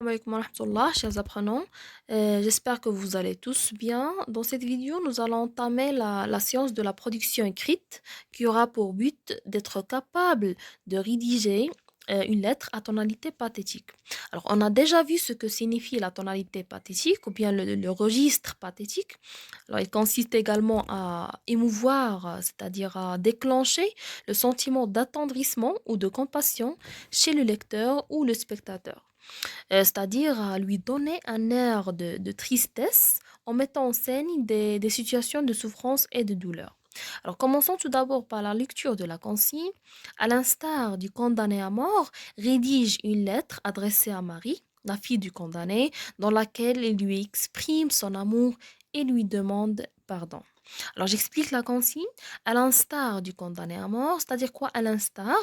alaikum wa rahmatullah, chers apprenants. J'espère que vous allez tous bien. Dans cette vidéo, nous allons entamer la science de la production écrite qui aura pour but d'être capable de rédiger une lettre à tonalité pathétique. Alors, on a déjà vu ce que signifie la tonalité pathétique ou bien le registre pathétique. Alors, il consiste également à émouvoir, c'est-à-dire à déclencher le sentiment d'attendrissement ou de compassion chez le lecteur ou le spectateur. C'est-à-dire à lui donner un air de tristesse en mettant en scène des situations de souffrance et de douleur. Alors commençons tout d'abord par la lecture de la consigne. À l'instar du condamné à mort, rédige une lettre adressée à Marie, la fille du condamné, dans laquelle il lui exprime son amour et lui demande pardon. Alors j'explique la consigne. À l'instar du condamné à mort, c'est-à-dire quoi à l'instar?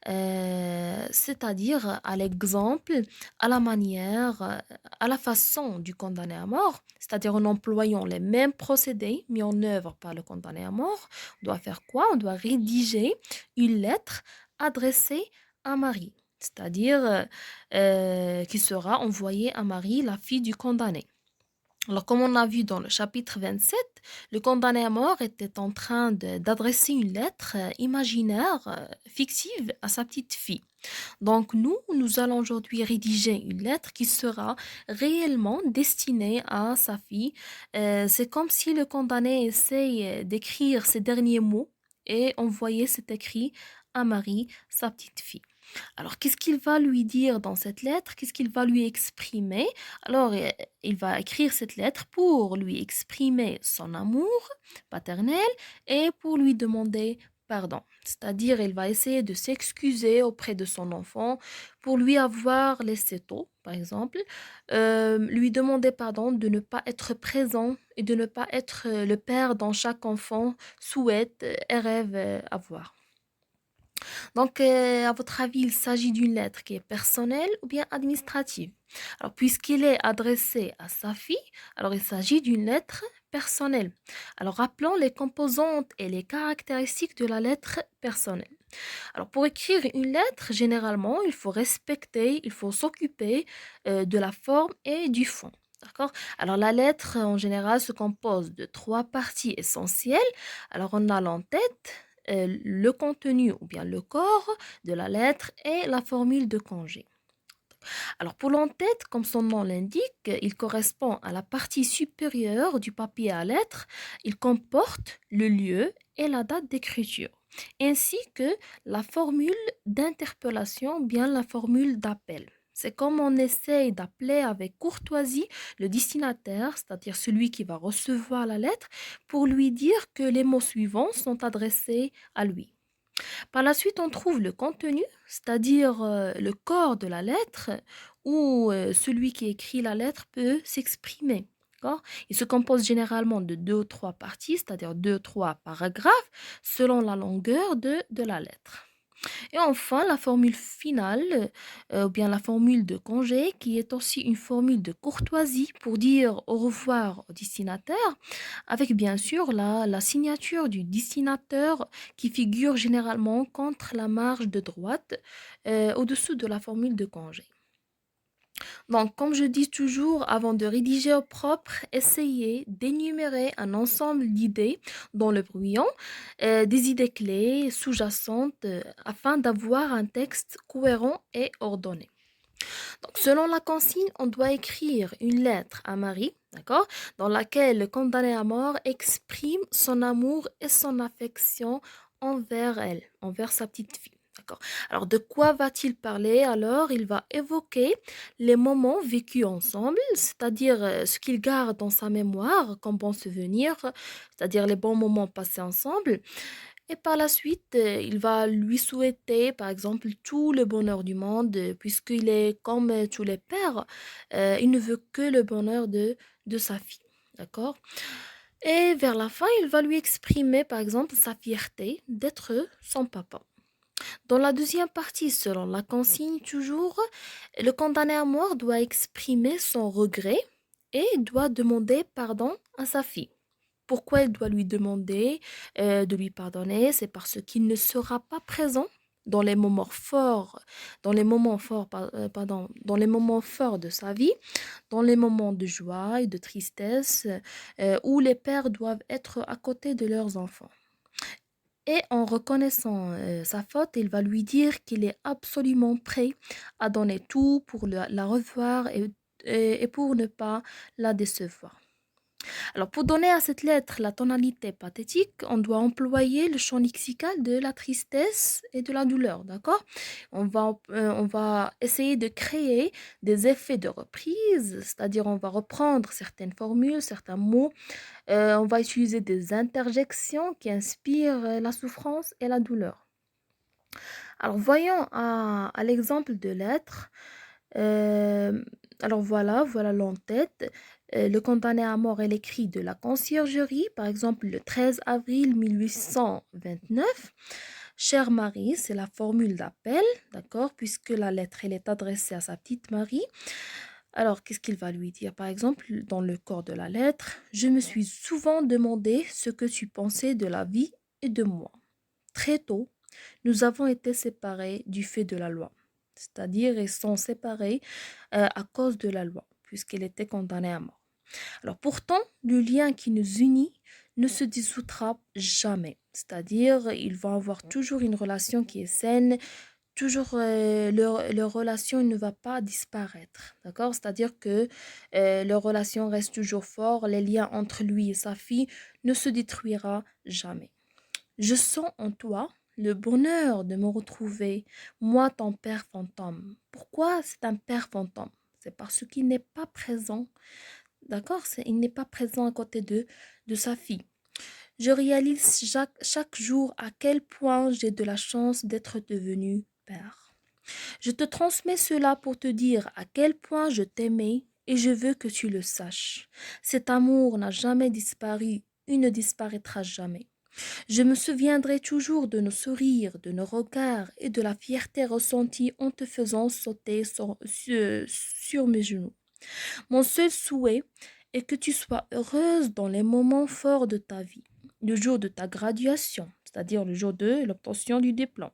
C'est-à-dire à l'exemple, à la manière, à la façon du condamné à mort, c'est-à-dire en employant les mêmes procédés mis en œuvre par le condamné à mort. On doit faire quoi? On doit rédiger une lettre adressée à Marie, c'est-à-dire qui sera envoyée à Marie, la fille du condamné. Alors, comme on a vu dans le chapitre 27, le condamné à mort était en train d'adresser une lettre imaginaire, fictive, à sa petite fille. Donc, nous allons aujourd'hui rédiger une lettre qui sera réellement destinée à sa fille. C'est comme si le condamné essaye d'écrire ses derniers mots et envoyer cet écrit à Marie, sa petite fille. Alors, qu'est-ce qu'il va lui dire dans cette lettre? Qu'est-ce qu'il va lui exprimer? Alors, il va écrire cette lettre pour lui exprimer son amour paternel et pour lui demander pardon. C'est-à-dire, il va essayer de s'excuser auprès de son enfant pour lui avoir laissé tôt, par exemple, lui demander pardon de ne pas être présent et de ne pas être le père dont chaque enfant souhaite et rêve avoir. Donc, à votre avis, il s'agit d'une lettre qui est personnelle ou bien administrative? Alors, puisqu'il est adressé à sa fille, alors il s'agit d'une lettre personnelle. Alors, rappelons les composantes et les caractéristiques de la lettre personnelle. Alors, pour écrire une lettre, généralement, il faut respecter, il faut s'occuper de la forme et du fond. D'accord? Alors, la lettre, en général, se compose de trois parties essentielles. Alors, on a l'entête, le contenu ou bien le corps de la lettre et la formule de congé. Alors pour l'entête, comme son nom l'indique, il correspond à la partie supérieure du papier à lettres. Il comporte le lieu et la date d'écriture, ainsi que la formule d'interpellation, bien la formule d'appel. C'est comme on essaye d'appeler avec courtoisie le destinataire, c'est-à-dire celui qui va recevoir la lettre, pour lui dire que les mots suivants sont adressés à lui. Par la suite, on trouve le contenu, c'est-à-dire le corps de la lettre où celui qui écrit la lettre peut s'exprimer. D'accord. Il se compose généralement de deux ou trois parties, c'est-à-dire deux ou trois paragraphes, selon la longueur de la lettre. Et enfin, la formule finale, ou bien la formule de congé, qui est aussi une formule de courtoisie pour dire au revoir au destinataire, avec bien sûr la signature du destinataire qui figure généralement contre la marge de droite, au-dessous de la formule de congé. Donc, comme je dis toujours, avant de rédiger au propre, essayez d'énumérer un ensemble d'idées dans le brouillon, des idées clés sous-jacentes, afin d'avoir un texte cohérent et ordonné. Donc, selon la consigne, on doit écrire une lettre à Marie, d'accord, dans laquelle le condamné à mort exprime son amour et son affection envers elle, envers sa petite fille. D'accord. Alors, de quoi va-t-il parler? Alors, il va évoquer les moments vécus ensemble, c'est-à-dire ce qu'il garde dans sa mémoire comme bon souvenir, c'est-à-dire les bons moments passés ensemble. Et par la suite, il va lui souhaiter, par exemple, tout le bonheur du monde, puisqu'il est comme tous les pères, il ne veut que le bonheur de sa fille. D'accord? Et vers la fin, il va lui exprimer, par exemple, sa fierté d'être son papa. Dans la deuxième partie, selon la consigne toujours, le condamné à mort doit exprimer son regret et doit demander pardon à sa fille. Pourquoi il doit lui demander de lui pardonner? C'est parce qu'il ne sera pas présent dans les moments forts, dans les moments forts de sa vie, dans les moments de joie et de tristesse, où les pères doivent être à côté de leurs enfants. Et en reconnaissant sa faute, il va lui dire qu'il est absolument prêt à donner tout pour la revoir et pour ne pas la décevoir. Alors, pour donner à cette lettre la tonalité pathétique, on doit employer le champ lexical de la tristesse et de la douleur, d'accord? On va essayer de créer des effets de reprise, c'est-à-dire on va reprendre certaines formules, certains mots, on va utiliser des interjections qui inspirent la souffrance et la douleur. Alors, voyons à l'exemple de lettres. Euh, alors voilà l'entête. Le condamné à mort est l'écrit de la conciergerie, par exemple le 13 avril 1829. Chère Marie, c'est la formule d'appel, d'accord, puisque la lettre elle est adressée à sa petite Marie. Alors, qu'est-ce qu'il va lui dire? Par exemple, dans le corps de la lettre, je me suis souvent demandé ce que tu pensais de la vie et de moi. Très tôt, nous avons été séparés du fait de la loi, c'est-à-dire ils sont séparés à cause de la loi, puisqu'il était condamné à mort. Alors pourtant, le lien qui nous unit ne se dissoudra jamais, c'est-à-dire ils vont avoir toujours une relation qui est saine, toujours leur relation ne va pas disparaître, d'accord? C'est-à-dire que leur relation reste toujours forte, les liens entre lui et sa fille ne se détruira jamais. Je sens en toi le bonheur de me retrouver, moi ton père fantôme. Pourquoi c'est un père fantôme? C'est parce qu'il n'est pas présent, d'accord? Il n'est pas présent à côté de sa fille. Je réalise chaque jour à quel point j'ai de la chance d'être devenu père. Je te transmets cela pour te dire à quel point je t'aimais et je veux que tu le saches. Cet amour n'a jamais disparu, il ne disparaîtra jamais. Je me souviendrai toujours de nos sourires, de nos regards et de la fierté ressentie en te faisant sauter sur mes genoux. Mon seul souhait est que tu sois heureuse dans les moments forts de ta vie. Le jour de ta graduation, c'est-à-dire le jour de l'obtention du diplôme,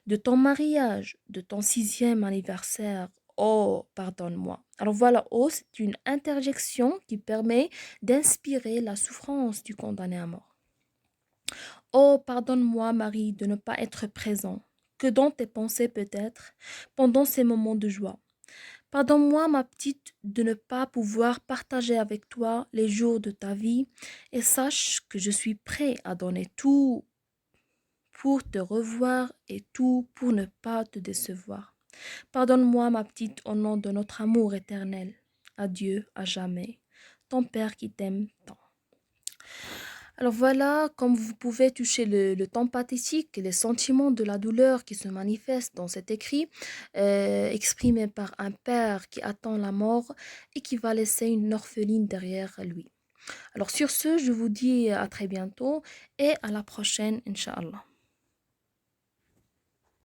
de ton mariage, de ton 6e anniversaire. Oh, pardonne-moi. Alors voilà, oh, c'est une interjection qui permet d'inspirer la souffrance du condamné à mort. Oh, pardonne-moi, Marie, de ne pas être présent, que dans tes pensées peut-être, pendant ces moments de joie. Pardonne-moi, ma petite, de ne pas pouvoir partager avec toi les jours de ta vie, et sache que je suis prêt à donner tout pour te revoir et tout pour ne pas te décevoir. Pardonne-moi, ma petite, au nom de notre amour éternel. Adieu à jamais. Ton père qui t'aime tant. Alors voilà, comme vous pouvez toucher le ton pathétique, les sentiments de la douleur qui se manifestent dans cet écrit, exprimé par un père qui attend la mort et qui va laisser une orpheline derrière lui. Alors sur ce, je vous dis à très bientôt et à la prochaine, Inch'Allah.